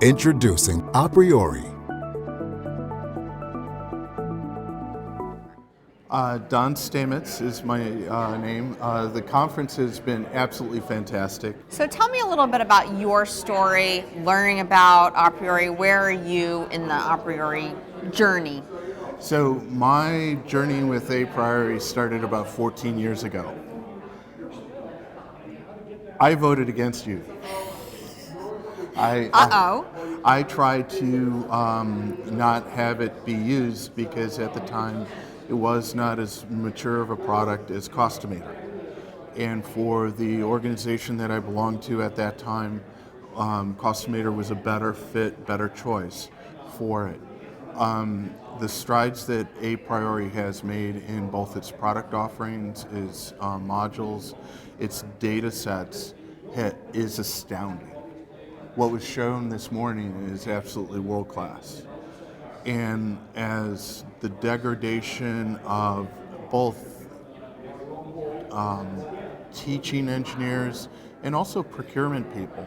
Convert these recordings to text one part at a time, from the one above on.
Introducing aPriori. Don Stamets is my name. The conference has been absolutely fantastic. So tell me a little bit about your story, learning about aPriori. Where are you in the aPriori journey? So my journey with aPriori started about 14 years ago. I voted against you. I tried to not have it be used because at the time it was not as mature of a product as Costimeter. And for the organization that I belonged to at that time, Costimeter was a better fit, better choice for it. The strides that aPriori has made in both its product offerings, its modules, its data sets is astounding. What was shown this morning is absolutely world class. And as the degradation of both teaching engineers and also procurement people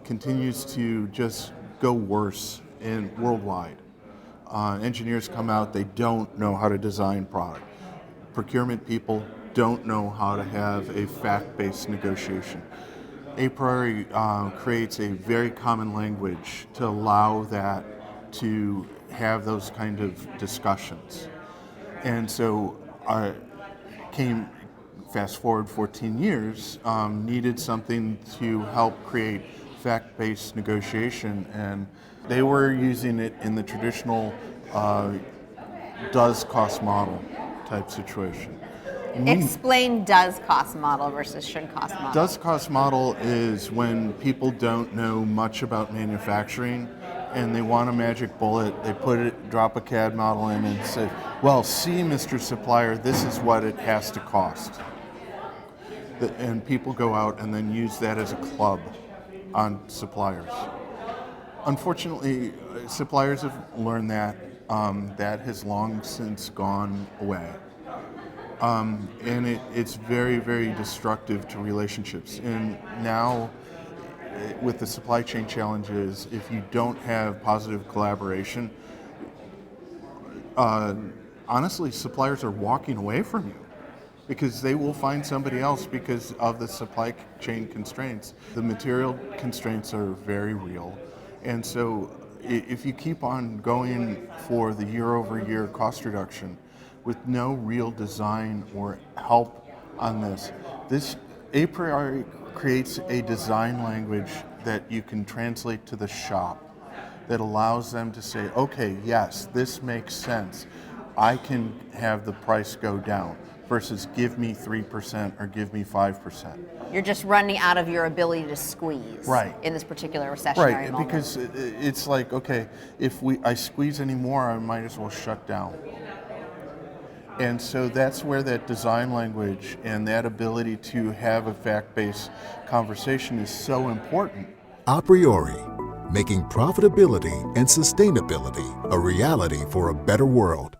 continues to just go worse worldwide. Engineers come out, they don't know how to design product. Procurement people don't know how to have a fact-based negotiation. aPriori creates a very common language to allow that to have those kind of discussions. And so I fast forward 14 years, needed something to help create fact-based negotiation, and they were using it in the traditional does cost model type situation. Explain does cost model versus should cost model. Does cost model is when people don't know much about manufacturing and they want a magic bullet, they drop a CAD model in and say, well, see, Mr. Supplier, this is what it has to cost. And people go out and then use that as a club on suppliers. Unfortunately, suppliers have learned that. That has long since gone away. And it's very, very destructive to relationships. And now, with the supply chain challenges, if you don't have positive collaboration, honestly, suppliers are walking away from you because they will find somebody else because of the supply chain constraints. The material constraints are very real. And so if you keep on going for the year-over-year cost reduction with no real design or help on this aPriori creates a design language that you can translate to the shop that allows them to say, okay, yes, this makes sense. I can have the price go down versus give me 3% or give me 5%. You're just running out of your ability to squeeze in this particular recessionary moment. Because it's like, okay, if I squeeze anymore, I might as well shut down. And so that's where that design language and that ability to have a fact-based conversation is so important. aPriori, making profitability and sustainability a reality for a better world.